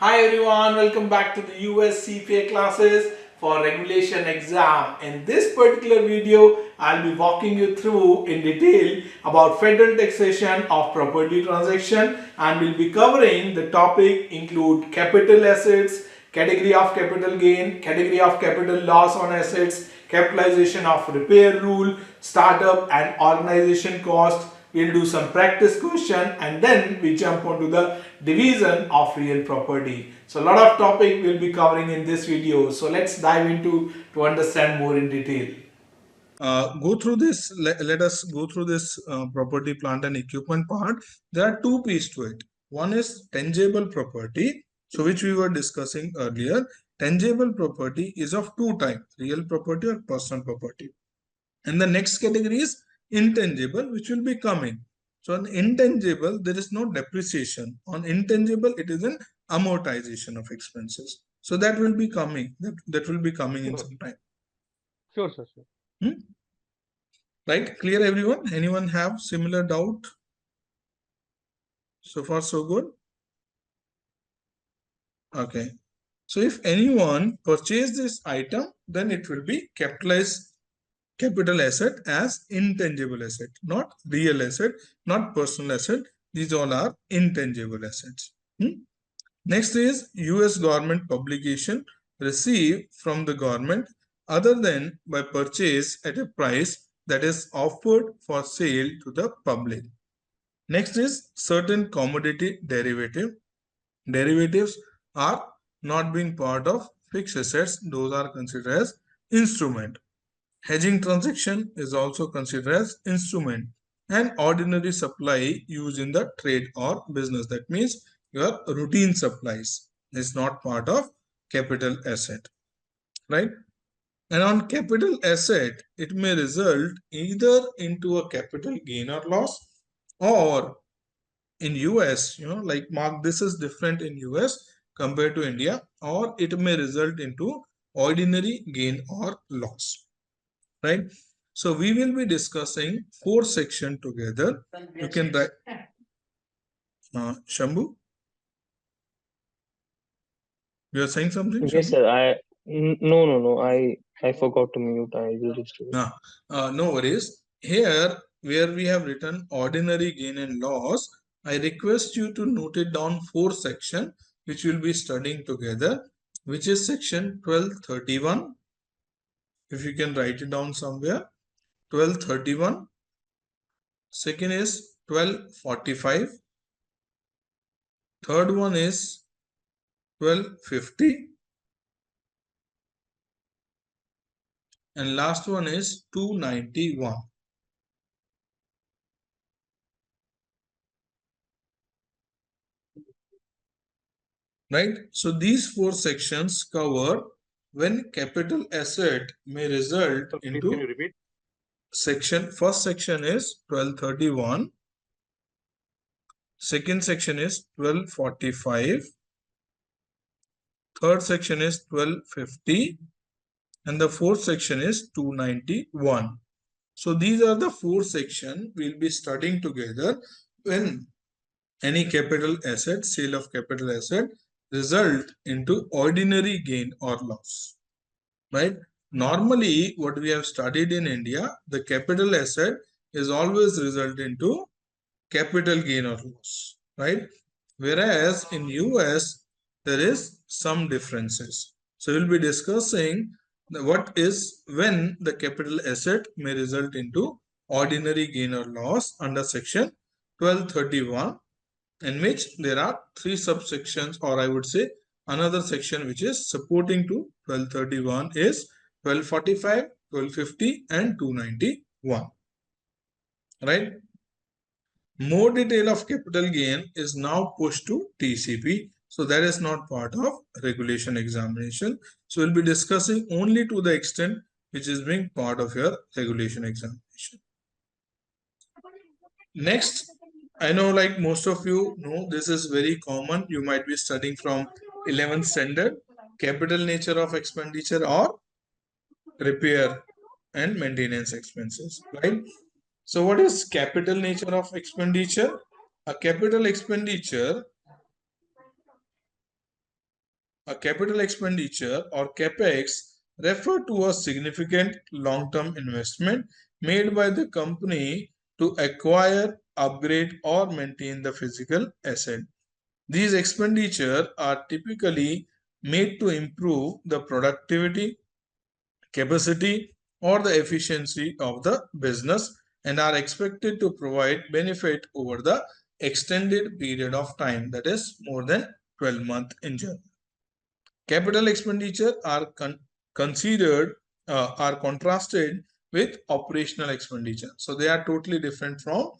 Hi everyone, welcome back to the US CPA classes for regulation exam. In this particular video, I'll be walking you through in detail about federal taxation of property transaction, and we'll be covering the topic include capital assets, category of capital gain, category of capital loss on assets, capitalization of repair rule, startup and organization cost. We'll do some practice question and then we jump onto the division of real property. So a lot of topic we'll be covering in this video. So let's dive into to understand more in detail. Go through this. Let us go through this property, plant and equipment part. There are two pieces to it. One is tangible property, so which we were discussing earlier. Tangible property is of two types: real property or personal property. And the next category is intangible, which will be coming. So on intangible, there is no depreciation. On intangible, it is an amortization of expenses. So that will be coming. That will be coming in some time. Sure, sure. Right? Clear, everyone? Anyone have similar doubt? So far, so good? Okay. So if anyone purchase this item, then it will be capitalized capital asset as intangible asset, not real asset, not personal asset. These all are intangible assets. Next is US government publication received from the government other than by purchase at a price that is offered for sale to the public. Next is certain commodity derivative. Derivatives are not being part of fixed assets. Those are considered as instrument. Hedging transaction is also considered as instrument, and ordinary supply used in the trade or business. That means your routine supplies is not part of capital asset, right? And on capital asset, it may result either into a capital gain or loss, or in US, like Mark, this is different in US compared to India, or it may result into ordinary gain or loss, right? So we will be discussing 4 sections together. You can write. Shambhu, you are saying something? Yes, Shambhu? sir. No. I forgot to mute. I just No worries. Here, where we have written ordinary gain and loss, I request you to note it down 4 sections, which we'll be studying together, which is section 1231. If you can write it down somewhere, 1231. Second is 1245. Third one is 1250. And last one is 291. Right? So these 4 sections cover when capital asset may result into. Can you repeat? First section is 1231. Second section is 1245. Third section is 1250. And the fourth section is 291. So these are the 4 sections we'll be studying together when any capital asset, sale of capital asset, result into ordinary gain or loss, right? Normally, what we have studied in India, the capital asset is always result into capital gain or loss, right? Whereas in US, there is some differences. So we'll be discussing what is when the capital asset may result into ordinary gain or loss under section 1231, in which there are 3 subsections, or I would say another section which is supporting to 1231 is 1245, 1250 and 291, right? More detail of capital gain is now pushed to TCP. So that is not part of regulation examination. So we'll be discussing only to the extent which is being part of your regulation examination. Next, I know like most of you know this is very common. You might be studying from 11th standard, capital nature of expenditure or repair and maintenance expenses, right? So what is capital nature of expenditure? A capital expenditure A capital expenditure or capex refer to a significant long-term investment made by the company to acquire, upgrade, or maintain the physical asset. These expenditures are typically made to improve the productivity, capacity, or the efficiency of the business and are expected to provide benefit over the extended period of time, that is more than 12 months in general. Capital expenditure are considered are contrasted with operational expenditure. So they are totally different from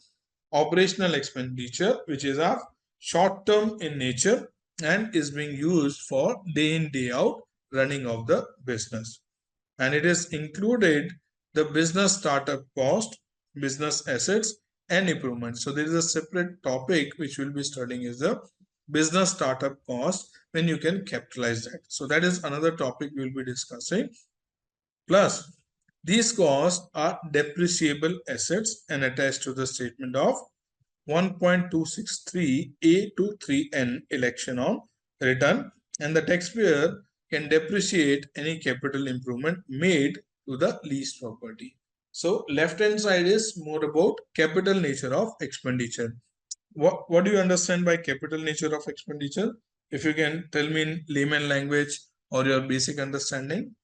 operational expenditure, which is of short term in nature and is being used for day in day out running of the business. And it is included the business startup cost, business assets, and improvements. So there is a separate topic which we'll be studying is the business startup cost when you can capitalize that. So that is another topic we'll be discussing. Plus, these costs are depreciable assets and attached to the statement of 1.263A to 3N election on return, and the taxpayer can depreciate any capital improvement made to the leased property. So left hand side is more about capital nature of expenditure. What do you understand by capital nature of expenditure? If you can tell me in layman language or your basic understanding.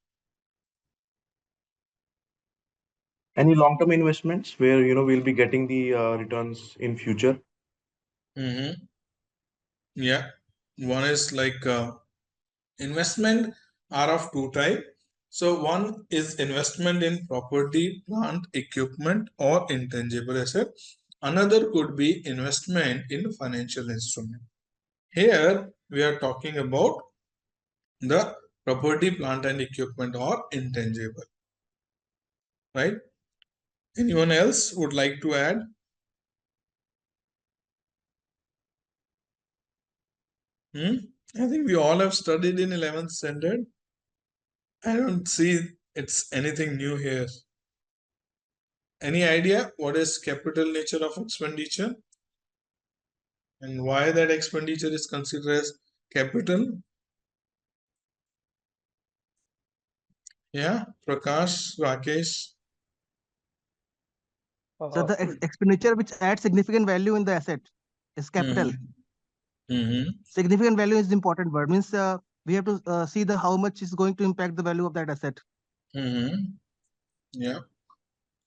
Any long-term investments where we'll be getting the returns in future. Yeah, one is like investment are of two types. So one is investment in property, plant, equipment, or intangible asset. Another could be investment in financial instrument. Here we are talking about the property, plant, and equipment or intangible. Right? Anyone else would like to add? I think we all have studied in 11th standard. I don't see it's anything new here. Any idea what is capital nature of expenditure and why that expenditure is considered as capital? Yeah, Prakash, Rakesh. So the expenditure which adds significant value in the asset is capital. Significant value is the important word. Means we have to see the how much is going to impact the value of that asset. Yeah.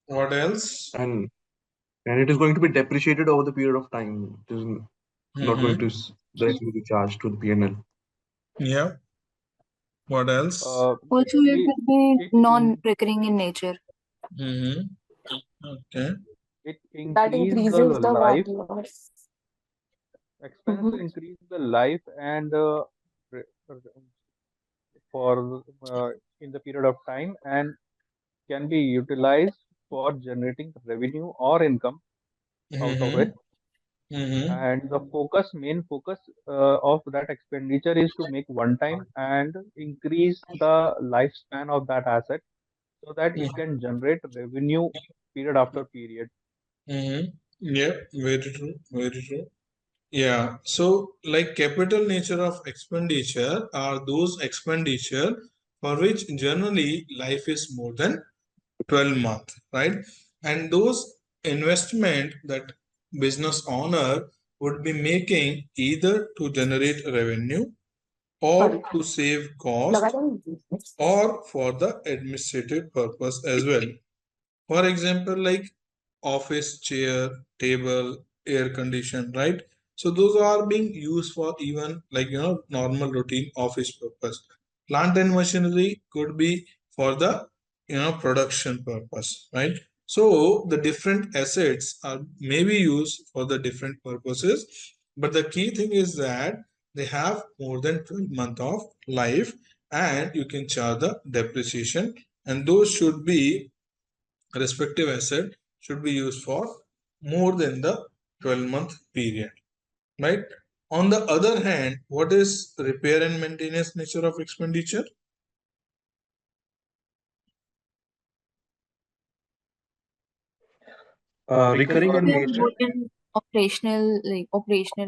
What else? And it is going to be depreciated over the period of time. It is not going to directly be charged to the P&L. Yeah. What else? Also, it will be non-recurring in nature. Okay. It increases the life. Expenses increase the life and for in the period of time and can be utilized for generating revenue or income out of it. And the main focus of that expenditure is to make one time and increase the lifespan of that asset so that it can generate revenue period after period. Yeah, very true, very true. Yeah, so like capital nature of expenditure are those expenditure for which generally life is more than 12 months, right? And those investment that business owner would be making either to generate revenue or to save cost or for the administrative purpose as well. For example, like office chair, table, air condition, right? So those are being used for even like normal routine office purpose. Plant and machinery could be for the production purpose, right? So the different assets are maybe used for the different purposes, but the key thing is that they have more than 12 months of life and you can charge the depreciation, and those should be respective asset should be used for more than the 12-month period, right? On the other hand, what is repair and maintenance nature of expenditure? Recurring in nature. Operational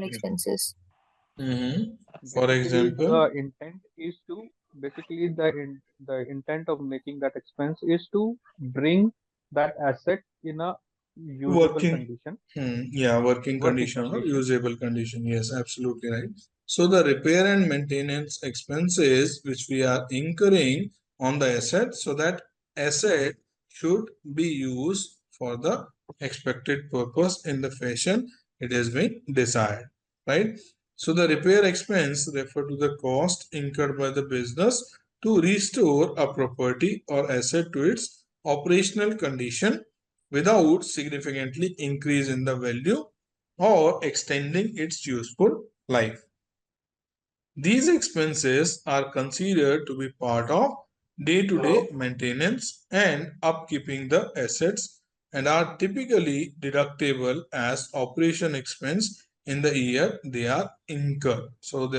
expenses. For Basically, example, the intent is to basically the intent of making that expense is to bring that asset in a usable working, condition, yeah, working working condition or condition. usable condition. Yes, absolutely right. So the repair and maintenance expenses which we are incurring on the asset, so that asset should be used for the expected purpose in the fashion it has been desired, right? So the repair expense refer to the cost incurred by the business to restore a property or asset to its operational condition without significantly increase in the value or extending its useful life. These expenses are considered to be part of day-to-day maintenance and upkeeping the assets and are typically deductible as operation expense in the year they are incurred. So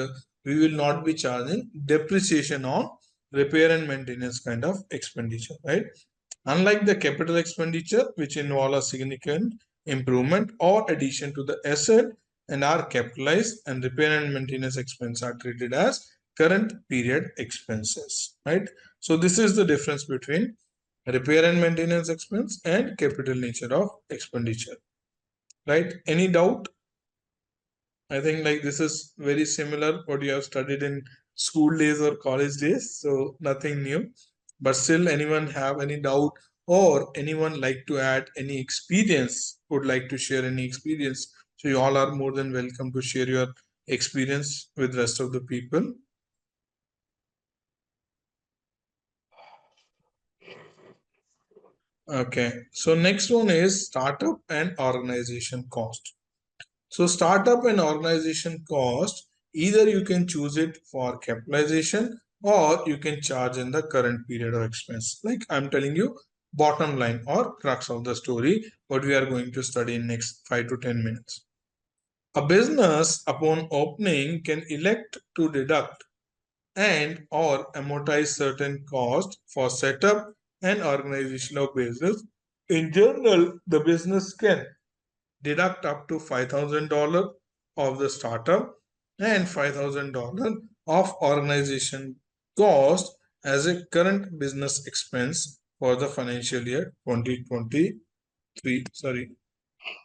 we will not be charging depreciation on repair and maintenance kind of expenditure, right? Unlike the capital expenditure, which involve a significant improvement or addition to the asset and are capitalized, and repair and maintenance expense are treated as current period expenses, right? So this is the difference between repair and maintenance expense and capital nature of expenditure, right? Any doubt? I think like this is very similar what you have studied in school days or college days, so nothing new. But still, anyone have any doubt or anyone like to add any experience, would like to share any experience? So you all are more than welcome to share your experience with rest of the people. Okay, so next one is startup and organization cost. So startup and organization cost, either you can choose it for capitalization or you can charge in the current period of expense. Like I'm telling you, bottom line or crux of the story, what we are going to study in next 5 to 10 minutes. A business upon opening can elect to deduct and or amortize certain costs for setup and organization of business. In general, the business can deduct up to $5,000 of the startup and $5,000 of organization cost as a current business expense for the financial year 2023. Sorry,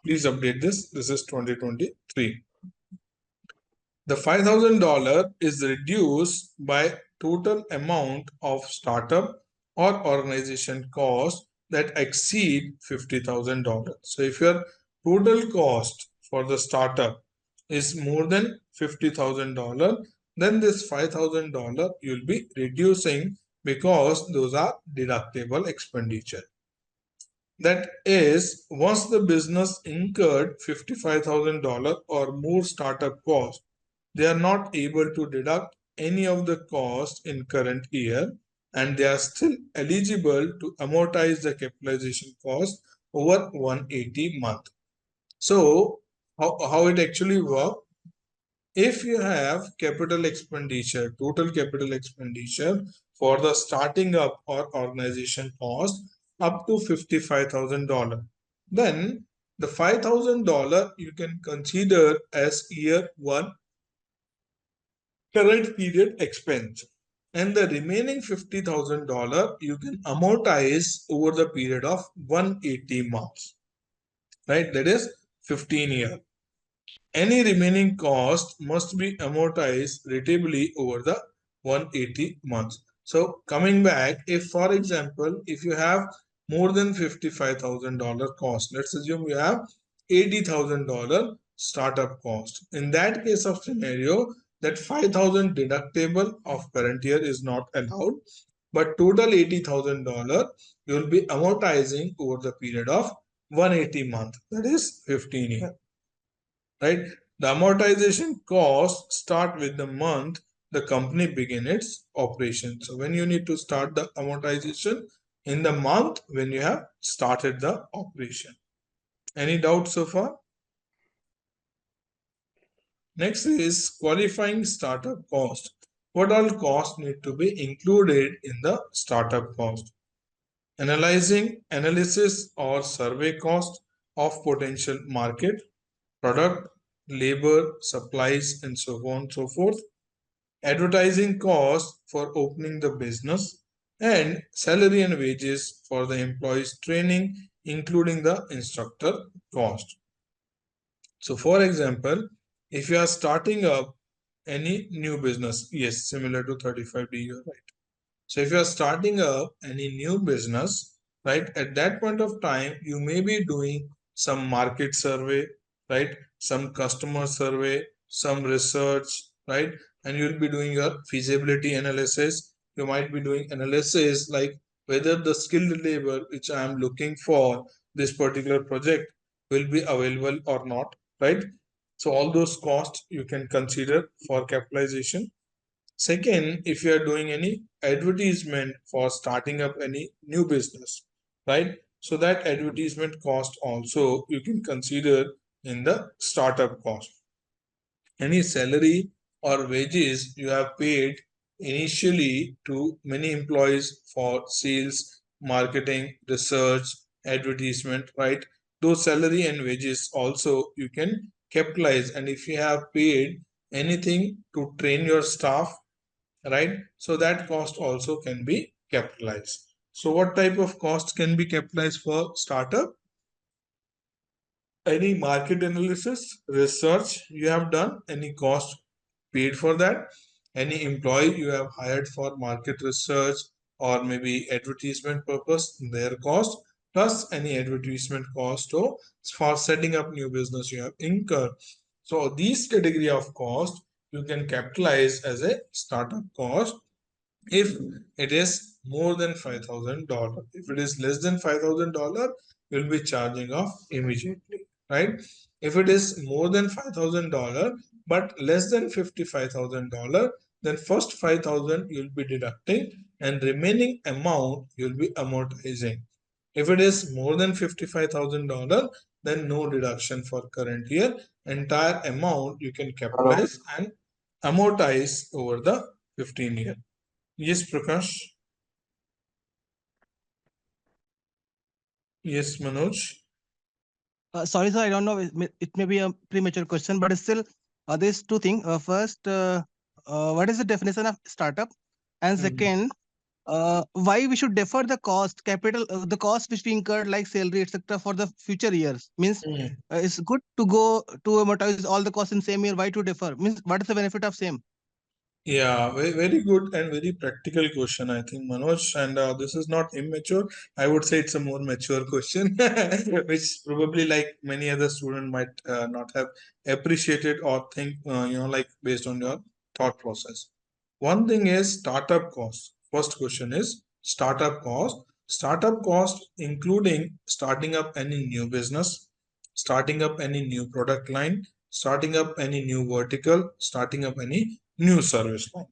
please update this. This is 2023. The $5,000 is reduced by total amount of startup or organization cost that exceed $50,000. So if your total cost for the startup is more than $50,000, then this $5,000 you'll be reducing because those are deductible expenditure. That is, once the business incurred $55,000 or more startup cost, they are not able to deduct any of the cost in current year, and they are still eligible to amortize the capitalization cost over 180 month. So how it actually works? If you have capital expenditure, total capital expenditure for the starting up or organization cost up to $55,000, then the $5,000 you can consider as year one current period expense, and the remaining $50,000 you can amortize over the period of 180 months, right? That is 15 years. Any remaining cost must be amortized ratably over the 180 months. So coming back, if for example, if you have more than $55,000 cost, let's assume you have $80,000 startup cost. In that case of scenario, that 5,000 deductible of current year is not allowed, but total $80,000 you will be amortizing over the period of 180 months, that is 15 years. Right? The amortization costs start with the month the company begin its operation. So when you need to start the amortization in the month when you have started the operation. Any doubt so far? Next is qualifying startup cost. What all costs need to be included in the startup cost? Analysis or survey cost of potential market, product, labor, supplies, and so on and so forth, advertising costs for opening the business, and salary and wages for the employees' training, including the instructor cost. So, for example, if you are starting up any new business, yes, similar to 35D, you're right. So if you are starting up any new business, right, at that point of time, you may be doing some market survey, right, some customer survey, some research, right, and you'll be doing your feasibility analysis. You might be doing analysis like whether the skilled labor which I am looking for this particular project will be available or not, right? So all those costs you can consider for capitalization. Second, if you are doing any advertisement for starting up any new business, right? So that advertisement cost also you can consider in the startup cost. Any salary or wages you have paid initially to many employees for sales, marketing, research, advertisement, right? Those salary and wages also you can capitalize. And if you have paid anything to train your staff, right, so that cost also can be capitalized. So what type of cost can be capitalized for startup? Any market analysis, research you have done, any cost paid for that, any employee you have hired for market research or maybe advertisement purpose, their cost, plus any advertisement cost or for setting up new business you have incurred. So these category of cost you can capitalize as a startup cost if it is more than $5,000. If it is less than $5,000, you'll be charging off immediately, right? If it is more than $5,000 but less than $55,000, then first 5,000 you'll be deducting and remaining amount you'll be amortizing. If it is more than $55,000, then no deduction for current year. Entire amount you can capitalize and amortize over the 15 year. Yes, Prakash. Yes, Manoj. Sorry, sir, I don't know. It may be a premature question, but still, there's two things. First, what is the definition of startup? And second, why we should defer the cost, the cost which we incurred, like salary, etc., for the future years? Means it's good to go to amortize all the costs in same year. Why to defer? Means what is the benefit of same? Yeah, very good and very practical question, I think, Manoj. And this is not immature. I would say it's a more mature question, which probably like many other students might not have appreciated or think, like based on your thought process. One thing is startup cost. First question is startup cost. Startup cost including starting up any new business, starting up any new product line, starting up any new vertical, starting up any new service line.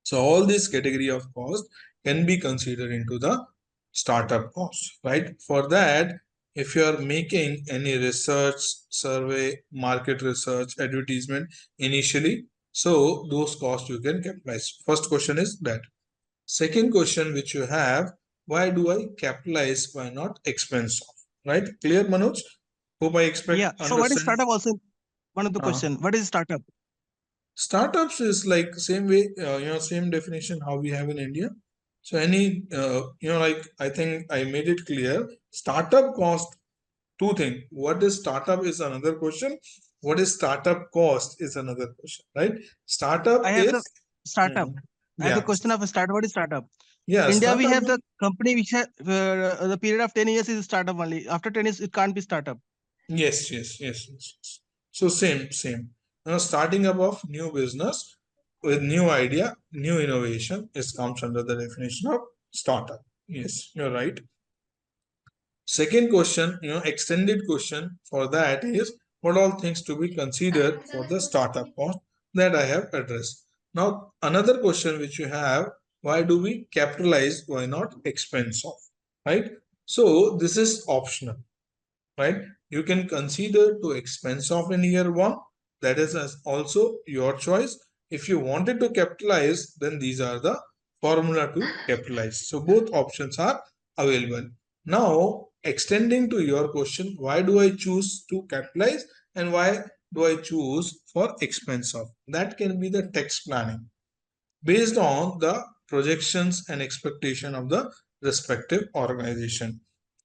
So all these category of cost can be considered into the startup cost, right? For that, if you are making any research, survey, market research, advertisement initially, so those costs you can capitalize. First question is that. Second question which you have, why do I capitalize, why not expense off? Right? Clear, Manoj? Hope I expect Yeah. So what is understand. startup? Also, one of the question. What is startup? Startups is like same way, same definition how we have in India. So any, like I think I made it clear. Startup cost, two things. What is startup is another question. What is startup cost is another question, right? Startup I have is the startup. I have the yeah, question of a startup. What is startup? yeah. India, we Startup. have the company which has the period of 10 years is startup only. After 10 years, it can't be startup. Yes, yes, yes, yes, yes. So same. Now starting up of new business with new idea, new innovation is comes under the definition of startup. Yes, you're right. Second question, extended question for that is what all things to be considered for the startup cost that I have addressed. Now another question which you have, why do we capitalize, why not expense off, right? So this is optional, right? You can consider to expense off in year one. That is also your choice. If you wanted to capitalize, then these are the formula to capitalize. So both options are available. Now, extending to your question, why do I choose to capitalize and why do I choose for expense of? That can be the tax planning based on the projections and expectation of the respective organization.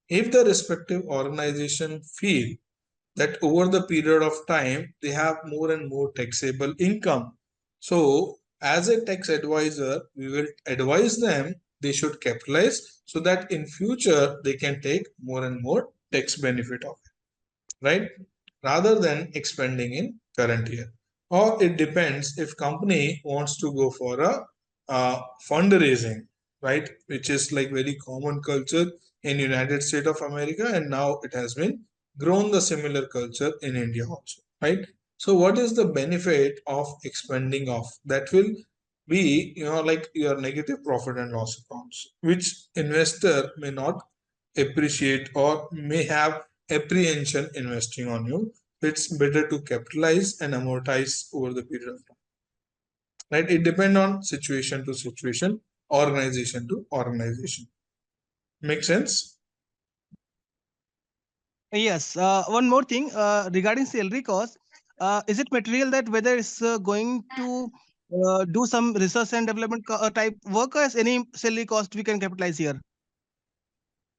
If the respective organization feel that over the period of time they have more and more taxable income, so as a tax advisor we will advise them they should capitalize so that in future they can take more and more tax benefit of it, right, rather than expending in current year. Or it depends if company wants to go for a fundraising, right, which is like very common culture in United States of America, and now it has been grown the similar culture in India also, right? So what is the benefit of expending off? That will be, like your negative profit and loss accounts, which investor may not appreciate or may have apprehension investing on you. It's better to capitalize and amortize over the period of time, right? It depends on situation to situation, organization to organization. Make sense? Yes. One more thing regarding salary cost. Is it material that whether it's going to do some research and development type work, or as any salary cost we can capitalize here?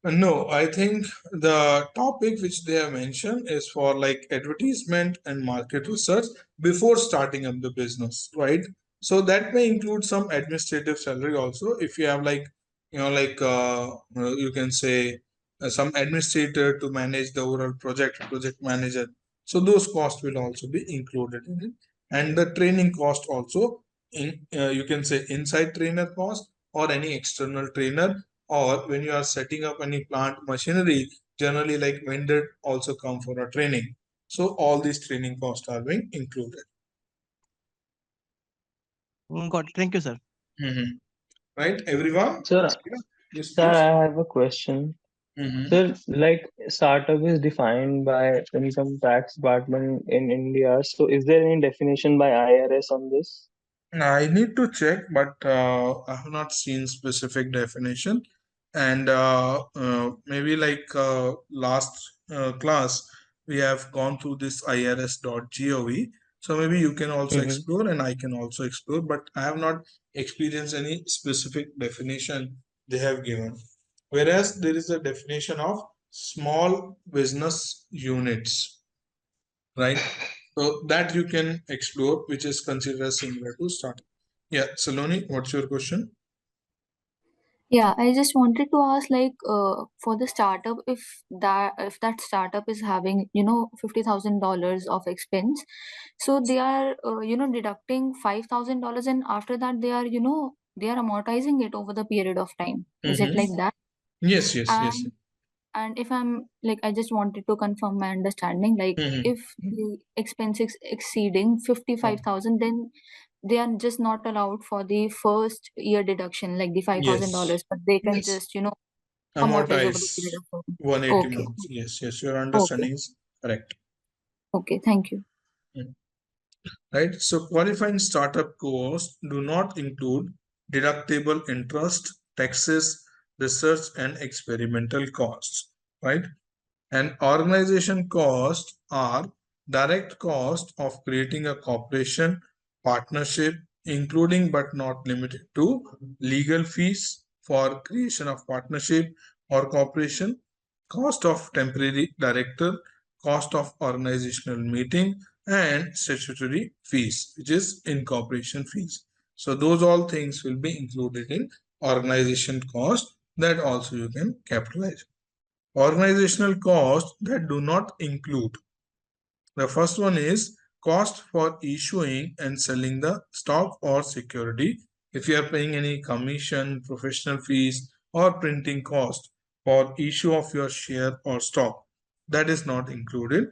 No, I think the topic which they have mentioned is for like advertisement and market research before starting up the business, right? So that may include some administrative salary also. If you have like, you can say some administrator to manage the overall project manager. So those costs will also be included in it. And the training cost also, you can say inside trainer cost or any external trainer, or when you are setting up any plant machinery, generally like vendor also come for a training. So all these training costs are being included. Got it. Thank you, sir. Right, everyone? Sir, Yes, sir, please. I have a question. Mhm. Sir, like startup is defined by income tax department in India. So is there any definition by IRS on this? I need to check, but I have not seen specific definition. And maybe like last class, we have gone through this irs.gov. So maybe you can also Mm-hmm. explore and I can also explore, but I have not experienced any specific definition they have given. Whereas there is a definition of small business units, right? So that you can explore, which is considered as similar to startup. Yeah, Saloni, what's your question? Yeah, I just wanted to ask, like, for the startup, if that startup is having, $50,000 of expense, so they are, deducting $5,000, and after that they are amortizing it over the period of time. Is it like that? Yes, yes, yes. And and if I'm like, I just wanted to confirm my understanding, like, if the expense is exceeding 55,000, then they are just not allowed for the first year deduction, like the Yes, $5,000, but they can yes. just, amortize over the period Amortize of time. 180 Okay. months. Yes, yes, your Okay. understanding is correct. Okay. Thank you. Right? So qualifying startup costs do not include deductible interest, taxes, research, and experimental costs, right? And organization costs are direct cost of creating a corporation, partnership, including but not limited to legal fees for creation of partnership or corporation, cost of temporary director, cost of organizational meeting, and statutory fees, which is incorporation fees. So those all things will be included in organization cost that also you can capitalize. Organizational costs that do not include. The first one is cost for issuing and selling the stock or security. If you are paying any commission, professional fees, or printing cost for issue of your share or stock, that is not included.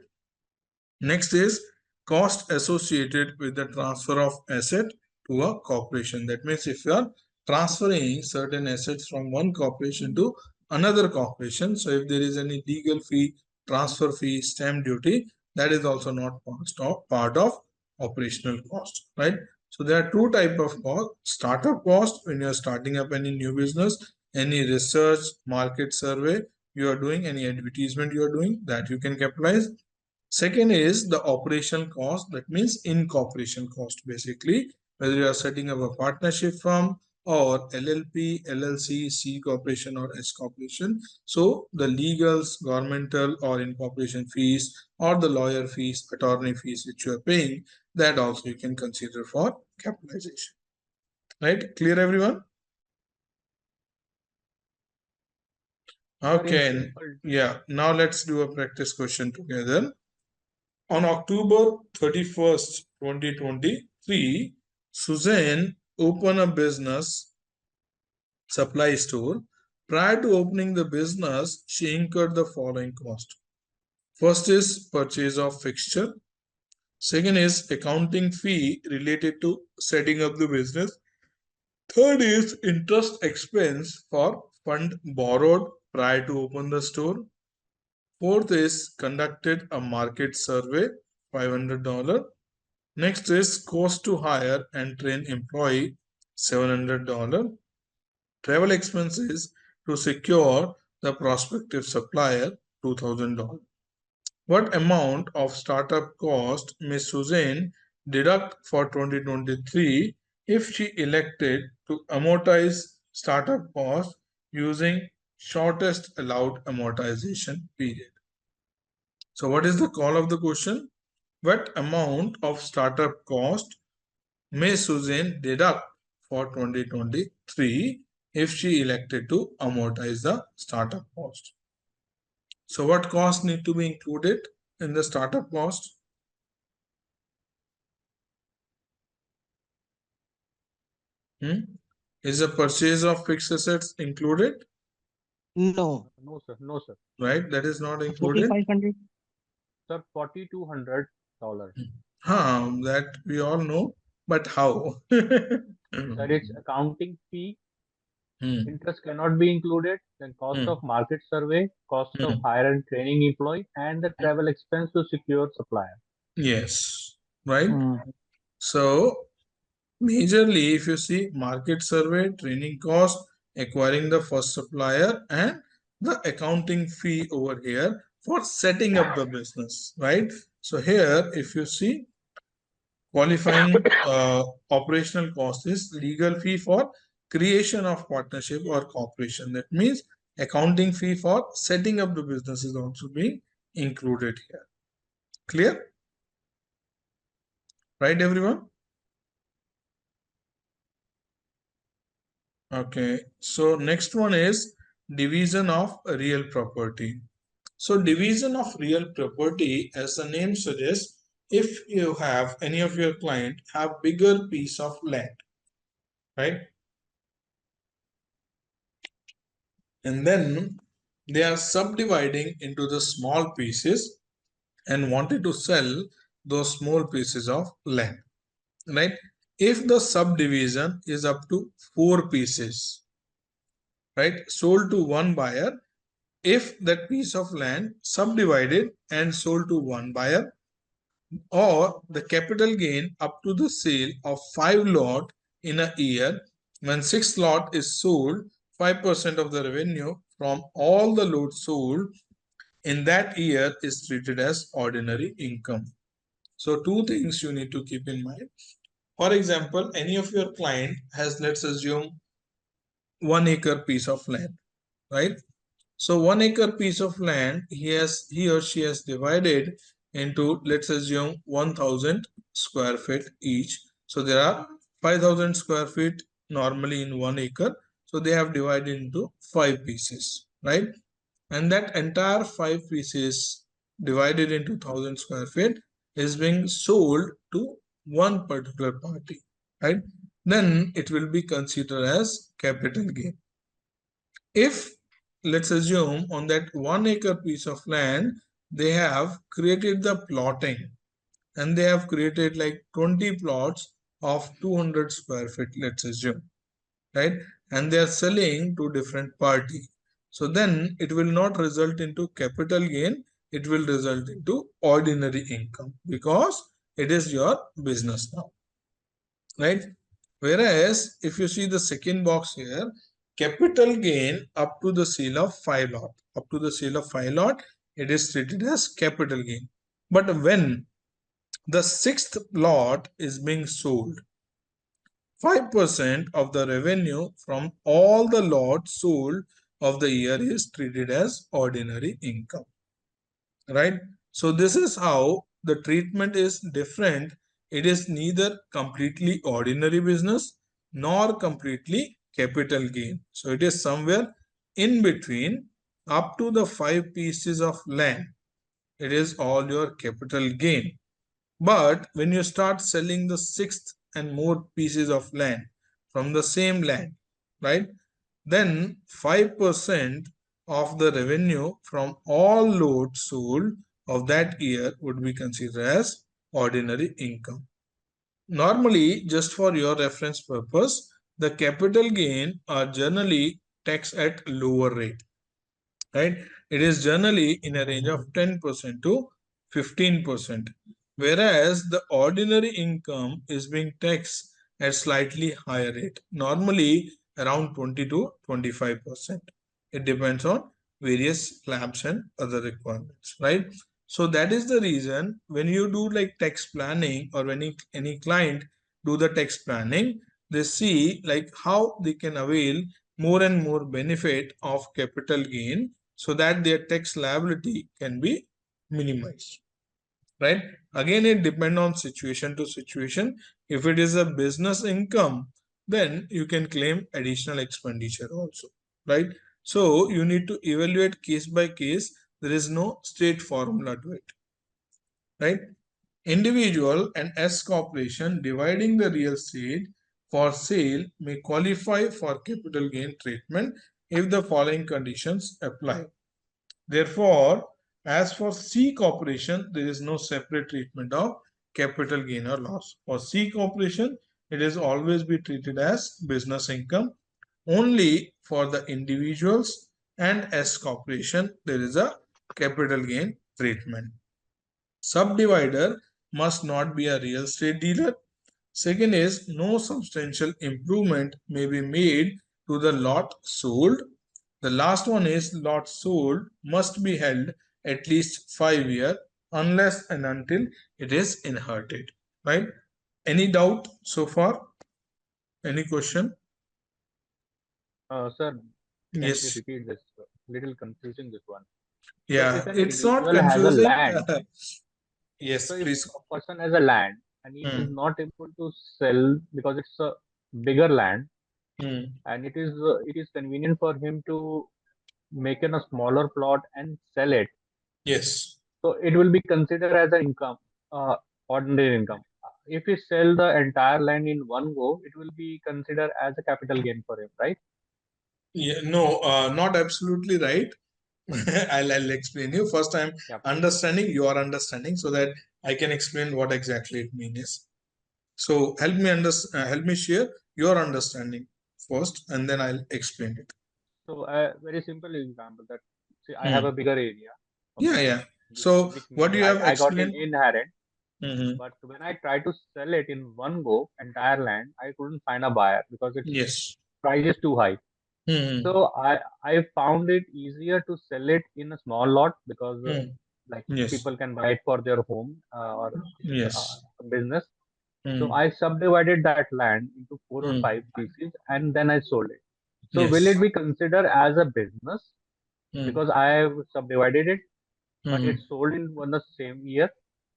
Next is cost associated with the transfer of asset to a corporation. That means if you are transferring certain assets from one corporation to another corporation, so if there is any legal fee, transfer fee, stamp duty, that is also not part of operational cost, right? So there are two type of cost: startup cost when you are starting up any new business, any research, market survey you are doing, any advertisement you are doing, that you can capitalize. Second is the operational cost, that means incorporation cost, basically whether you are setting up a partnership firm or LLP, LLC, C corporation or S corporation. So the legals, governmental or incorporation fees or the lawyer fees, attorney fees which you are paying, that also you can consider for capitalization. Right? Clear everyone? Okay. Yeah. Now let's do a practice question together. On October 31st, 2023, Suzanne opened a business supply store. Prior to opening the business, she incurred the following cost. First is purchase of fixture. Second is accounting fee related to setting up the business. Third is interest expense for fund borrowed prior to open the store. Fourth is conducted a market survey, $500. Next is cost to hire and train employee, $700. Travel expenses to secure the prospective supplier, $2,000. What amount of startup cost may Suzanne deduct for 2023 if she elected to amortize startup cost using shortest allowed amortization period? So what is the call of the question? What amount of startup cost may Suzanne deduct for 2023 if she elected to amortize the startup cost? So what costs need to be included in the startup cost? Is the purchase of fixed assets included? No. No, sir. No, sir. Right, that is not included. 4,500. Sir, $4,200. That we all know, but how? Sir, it's accounting fee. Interest cannot be included. Then cost of market survey, cost of hire and training employee, and the travel expense to secure supplier. Yes, right. So majorly, if you see market survey, training cost, acquiring the first supplier, and the accounting fee over here for setting up the business, right? So here, if you see qualifying operational cost is legal fee for creation of partnership or corporation. That means accounting fee for setting up the business is also being included here. Clear? Right, everyone? Okay, so next one is division of real property. So division of real property, as the name suggests, if you have any of your client have bigger piece of land, right? And then they are subdividing into the small pieces and wanted to sell those small pieces of land, right? If the subdivision is up to 4 pieces, right, sold to one buyer, if that piece of land subdivided and sold to one buyer, or the capital gain up to the sale of 5 lot in a year, when 6th lot is sold, 5% of the revenue from all the lots sold in that year is treated as ordinary income. So two things you need to keep in mind. For example, any of your client has, let's assume, 1 acre piece of land, right? So 1 acre piece of land, he or she has divided into, let's assume, 1000 square feet each. So there are 5000 square feet normally in 1 acre. So they have divided into 5 pieces, right? And that entire 5 pieces divided into 1000 square feet is being sold to one particular party, right? Then it will be considered as capital gain. If, let's assume, on that 1 acre piece of land, they have created the plotting and they have created like 20 plots of 200 square feet, let's assume, right? And they are selling to different party. So then it will not result into capital gain. It will result into ordinary income because it is your business now, right? Whereas if you see the second box here, capital gain up to the sale of 5 lot, up to the sale of 5 lot, it is treated as capital gain. But when the sixth lot is being sold, 5% of the revenue from all the lots sold of the year is treated as ordinary income, right? So this is how the treatment is different. It is neither completely ordinary business nor completely capital gain. So it is somewhere in between. Up to the 5 pieces of land, it is all your capital gain. But when you start selling the sixth and more pieces of land from the same land, right, then 5% of the revenue from all loads sold of that year would be considered as ordinary income. Normally, just for your reference purpose, the capital gain are generally taxed at lower rate, right? It is generally in a range of 10% to 15%, whereas the ordinary income is being taxed at slightly higher rate, normally around 20 to 25%. It depends on various slabs and other requirements, right? So that is the reason when you do like tax planning, or when any client do the tax planning, they see like how they can avail more and more benefit of capital gain so that their tax liability can be minimized, right? Again, it depends on situation to situation. If it is a business income, then you can claim additional expenditure also, right? So you need to evaluate case by case. There is no straight formula to it, right? Individual and S corporation dividing the real estate for sale may qualify for capital gain treatment if the following conditions apply. Therefore, as for C corporation, there is no separate treatment of capital gain or loss. For C corporation, it is always be treated as business income. Only for the individuals and S corporation, there is a capital gain treatment. Subdivider must not be a real estate dealer. Second is, no substantial improvement may be made to the lot sold. The last one is, lot sold must be held at least 5 years unless and until it is inherited, right? Any doubt so far? Any question? Sir, can you please Yes. repeat this? Little confusing, this one. So Yeah, if an it's not individual has a confusing. land, Yes, so if please. a person has a land and he is Hmm. not able to sell because it's a bigger land, Hmm. and it is convenient for him to make in a smaller plot and sell it, Yes. so it will be considered as an income, ordinary income. If he sell the entire land in one go, it will be considered as a capital gain for him, right? Yeah, no, not absolutely right. I'll explain you. First, I'm Yeah. understanding your understanding so that I can explain what exactly it means. So help me share your understanding first, and then I'll explain it. So a very simple example that, see, I have Hmm. a bigger area, Yeah, okay, yeah. with, So with what me. you have I got in explained. inherent, Hmm. but when I try to sell it in one go, entire land, I couldn't find a buyer because its Yes. price is too high. Hmm. So I found it easier to sell it in a small lot because Hmm. like Yes. people can buy it for their home or Yes. business. So Hmm. I subdivided that land into 4 or 5 Hmm. pieces and then I sold it. So will Yes. it be considered as a business Hmm. because I have subdivided it, but Hmm. it's sold in one the same year,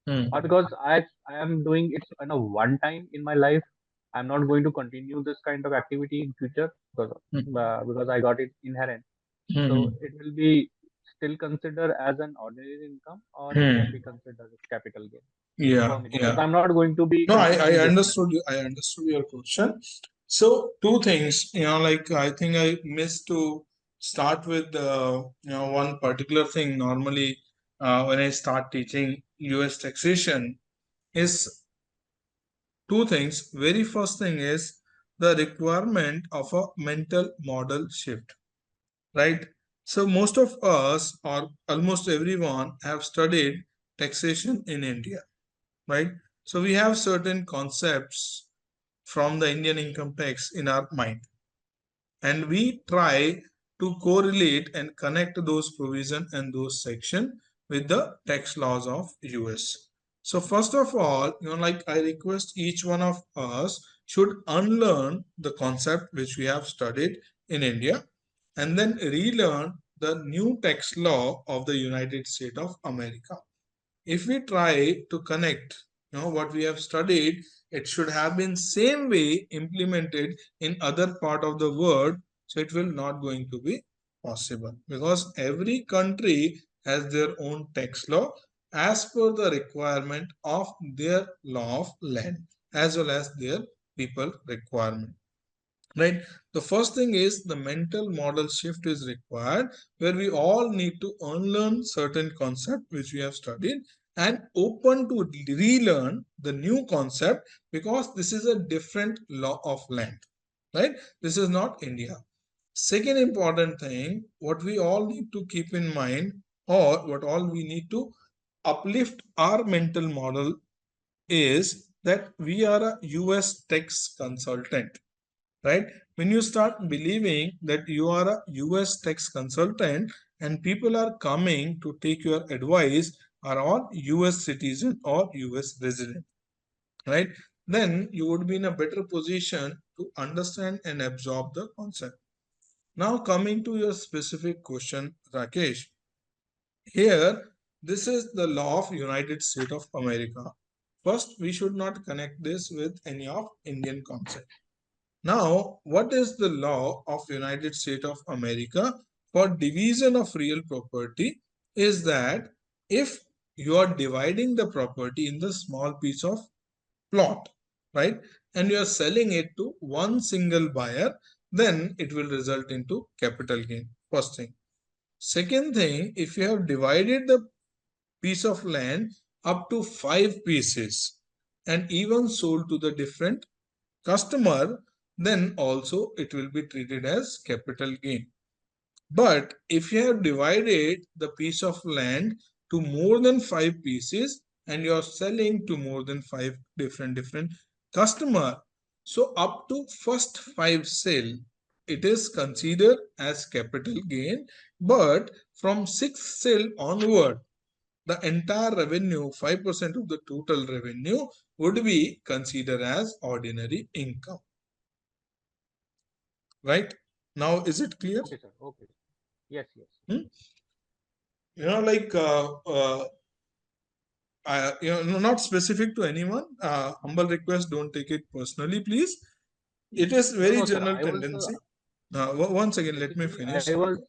Hmm. or because I am doing it in a one time in my life? I'm not going to continue this kind of activity in future because I got it inherent. So Hmm. it will be still considered as an ordinary income, or it can Hmm. be considered as capital gain Yeah. for me because Yeah. I'm not going to be No, I continuing this plan. understood you. I understood your question. So two things, like I think I missed to start with, one particular thing. Normally, when I start teaching US taxation, is two things. Very first thing is the requirement of a mental model shift, right? So most of us, or almost everyone, have studied taxation in India, right? So we have certain concepts from the Indian income tax in our mind, and we try to correlate and connect those provision and those section with the tax laws of US. So first of all, like I request each one of us should unlearn the concept which we have studied in India and then relearn the new tax law of the United States of America. If we try to connect what we have studied, it should have been same way implemented in other part of the world, so it will not going to be possible because every country has their own tax law as per the requirement of their law of land as well as their people requirement, right? The first thing is the mental model shift is required, where we all need to unlearn certain concept which we have studied and open to relearn the new concept, because this is a different law of land, right? This is not India. Second important thing, what we all need to keep in mind, or what all we need to uplift our mental model, is that we are a US tax consultant, right? When you start believing that you are a US tax consultant and people are coming to take your advice are all US citizen or US resident, right? Then you would be in a better position to understand and absorb the concept. Now coming to your specific question, Rakesh, here this is the law of United States of America. First, we should not connect this with any of Indian concept. Now, what is the law of United States of America for division of real property is that if you are dividing the property in the small piece of plot, right, and you are selling it to one single buyer, then it will result into capital gain. First thing. Second thing, if you have divided the piece of land up to 5 pieces and even sold to the different customer, then also it will be treated as capital gain. But if you have divided the piece of land to more than 5 pieces and you are selling to more than 5 different customer, so up to first 5 sale, it is considered as capital gain. But from 6th sale onward, the entire revenue, 5% of the total revenue, would be considered as ordinary income. Right? Now, is it clear? Okay, sir. Okay. Yes, yes. Like, not specific to anyone. Humble request, don't take it personally, please. It is very No, sir. general I was tendency. Once again, let me basically finish. I was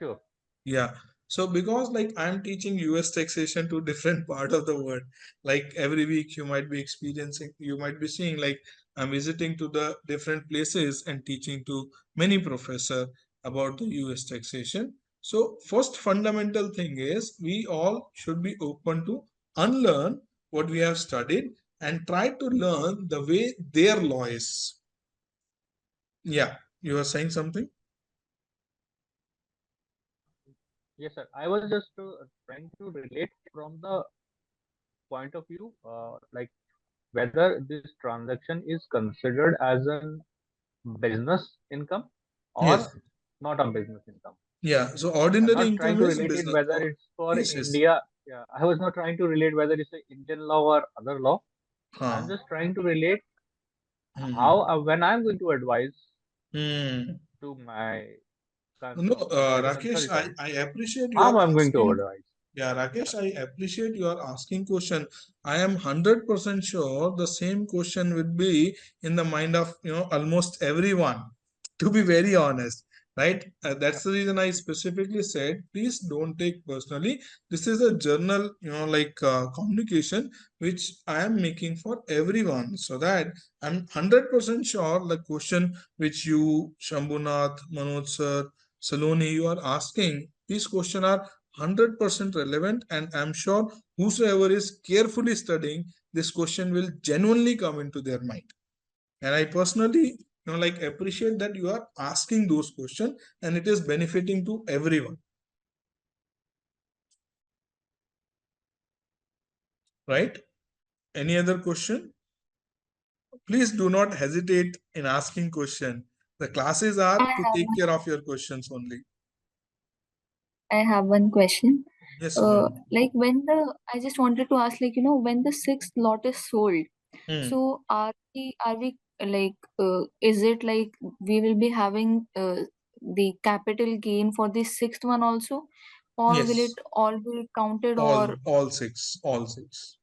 sure. Yeah. So because like I'm teaching US taxation to different part of the world, like every week you might be experiencing, you might be seeing like I'm visiting to the different places and teaching to many professor about the US taxation. So first fundamental thing is we all should be open to unlearn what we have studied and try to learn the way their law is. Yeah, you are saying something? Yes, sir. I was just trying to relate from the point of view, like whether this transaction is considered as a business income or Yes. not a business income. Yeah. So I'm ordinary not trying income to is relate it business. whether it's for Yes, yes. India. Yeah, I was not trying to relate whether it's an Indian law or other law. I'm Huh. just trying to relate Hmm. how when I'm going to advise Hmm. to my No, to the Rakesh, consultant, I appreciate you how are I'm going to asking. advise. Yeah, Yeah, Rakesh, I appreciate you are asking question. I am 100% sure the same question will be in the mind of almost everyone. To be very honest, right? That's the reason I specifically said, please don't take personally. This is a journal, like communication which I am making for everyone, so that I'm 100% sure the question which you, Shambhunath, Manoj sir, Saloni, you are asking, these questions are 100% relevant, and I'm sure whosoever is carefully studying this question will genuinely come into their mind. And I personally like appreciate that you are asking those questions and it is benefiting to everyone. Right? Any other question? Please do not hesitate in asking question. The classes are I to have take care of your questions only. I have one question. Yes, Saloni. Like when the I just wanted to ask, like, when the sixth lot is sold, so are we like, is it like we will be having the capital gain for the sixth one also, or will it Yes, all be counted, or all six, all six.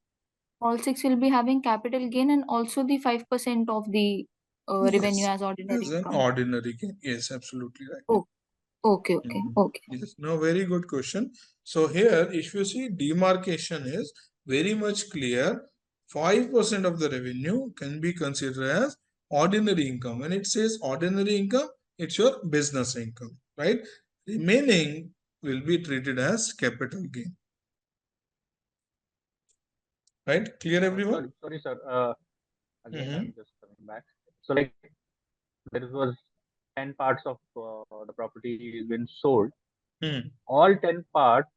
all six will be having capital gain and also the 5% of the revenue Yes, as ordinary as an income? ordinary gain. Yes, absolutely right. Oh, okay, okay, okay. Yes, no, very good question. So here, if you see, demarcation is very much clear. 5% of the revenue can be considered as ordinary income. When it says ordinary income, it's your business income, right? Remaining will be treated as capital gain. Right? Clear, everyone? Sorry, sir. Again, I'm just coming back. So, like, there was 10 parts of the property been sold. All 10 parts,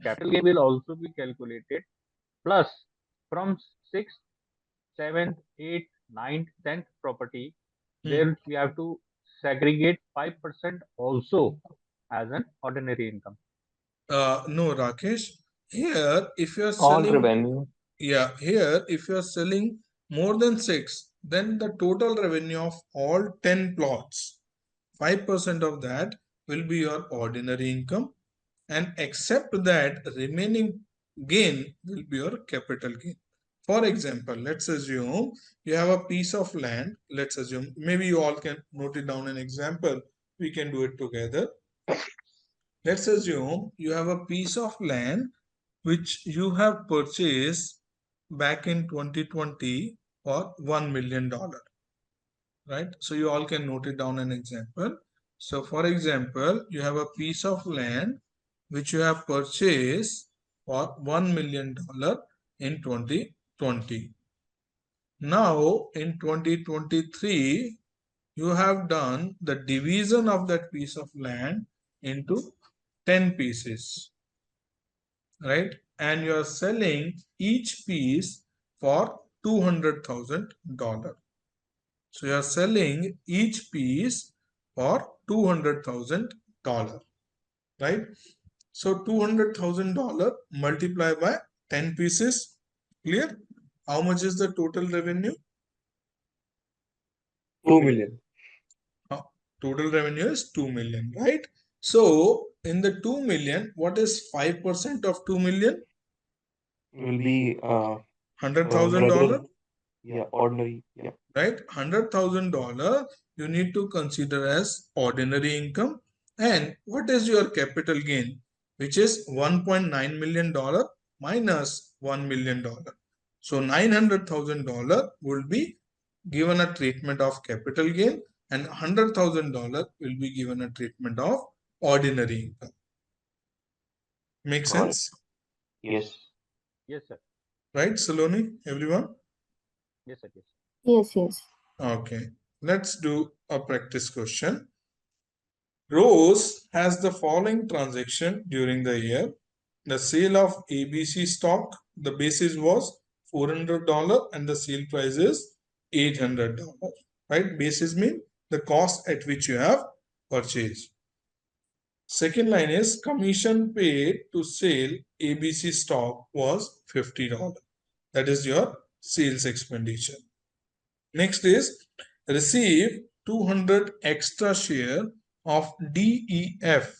capital gain will also be calculated. Plus, from 6th, 7th, 8th, 9th, 10th property, there we have to segregate 5% also as an ordinary income. No, Rakesh. Here, if you are All selling, revenue. yeah, here, if you are selling more than 6, then the total revenue of all 10 plots, 5% of that will be your ordinary income, and except that, remaining gain will be your capital gain. For example, let's assume you have a piece of land. Let's assume, maybe you all can note it down an example. We can do it together. Let's assume you have a piece of land which you have purchased back in 2020 for $1 million, right? So you all can note it down an example. So for example, you have a piece of land which you have purchased for $1 million in 2020. Now in 2023, you have done the division of that piece of land into 10 pieces, right? And you are selling each piece for $200,000. So you are selling each piece for $200,000, right? So $200,000 multiplied by 10 pieces. Clear? How much is the total revenue? 2 million. Total revenue is 2 million, right? So in the 2 million, what is 5% of 2 million? Will be $100,000, yeah, ordinary. Yeah. right? $100,000 you need to consider as ordinary income. And what is your capital gain, which is $1.9 million minus $1 million. So $900,000 will be given a treatment of capital gain, and $100,000 will be given a treatment of ordinary income. Make Got it. sense? Yes. Yes, sir. Right, Saloni, everyone? Yes, sir. Yes. Yes, yes. Okay, let's do a practice question. Rose has the following transaction during the year. The sale of ABC stock, the basis was $400 and the sale price is $800, right? Basis means the cost at which you have purchased. Second line is commission paid to sell ABC stock was $50. That is your sales expenditure. Next is receive 200 extra share of DEF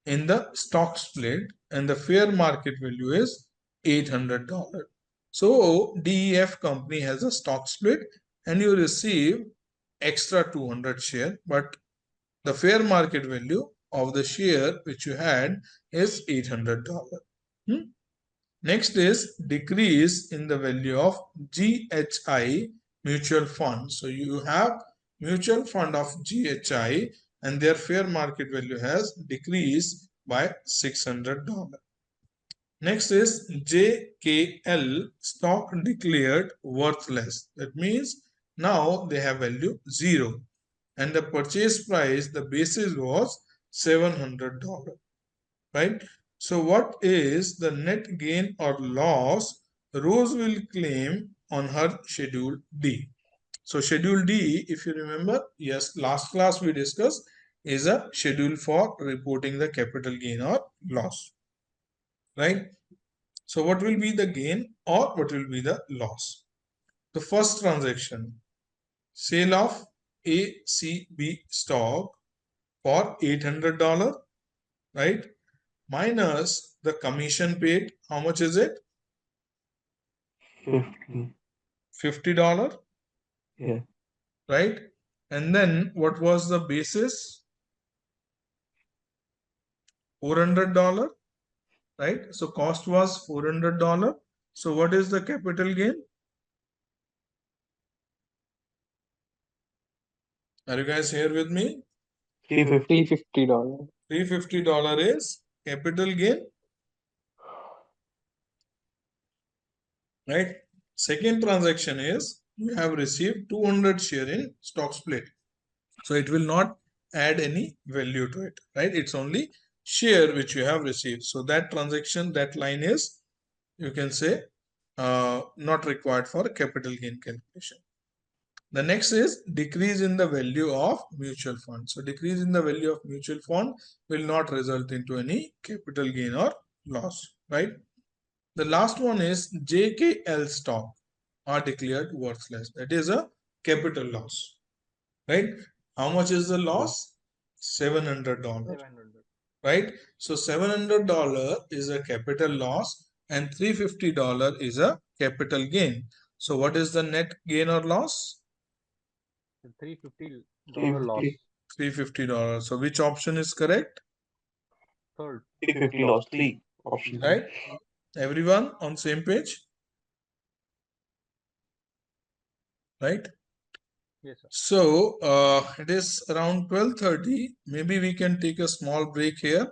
in the stock split and the fair market value is $800. So DEF company has a stock split and you receive extra 200 share, but the fair market value of the share which you had is $800. Next is decrease in the value of GHI mutual fund. So you have mutual fund of GHI and their fair market value has decreased by $600. Next is JKL stock declared worthless. That means now they have value 0 and the purchase price, the basis was $700, right? So what is the net gain or loss Rose will claim on her schedule D? So schedule D, if you remember, yes, last class we discussed, is a schedule for reporting the capital gain or loss. right? So what will be the gain or what will be the loss? The first transaction, sale of ACB stock for $800, right? Minus the commission paid. How much is it? 50. $50, Yeah. right? And then what was the basis? $400, right? So cost was $400. So what is the capital gain? Are you guys here with me? $350. $350. $350 is capital gain, right? Second transaction is you have received 200 share in stock split. So it will not add any value to it, right? It's only share which you have received. So that transaction, that line is, you can say, not required for capital gain calculation. The next is decrease in the value of mutual fund. So decrease in the value of mutual fund will not result into any capital gain or loss, right? The last one is JKL stock are declared worthless. That is a capital loss, right? How much is the loss? $700, 700. right? So $700 is a capital loss and $350 is a capital gain. So what is the net gain or loss? $350 loss. $350. So which option is correct? Third. 350 loss. 3 options. Right? Everyone on same page? Right? Yes, sir. So it is around 12:30. Maybe we can take a small break here.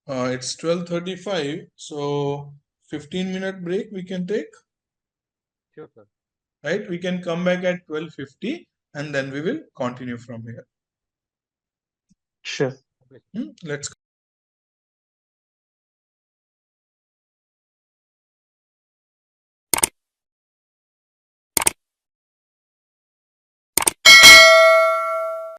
It's 12:35. So 15-minute break we can take. Sure, sir. Right? We can come back at 12:50 and then we will continue from here. Sure. Okay. Let's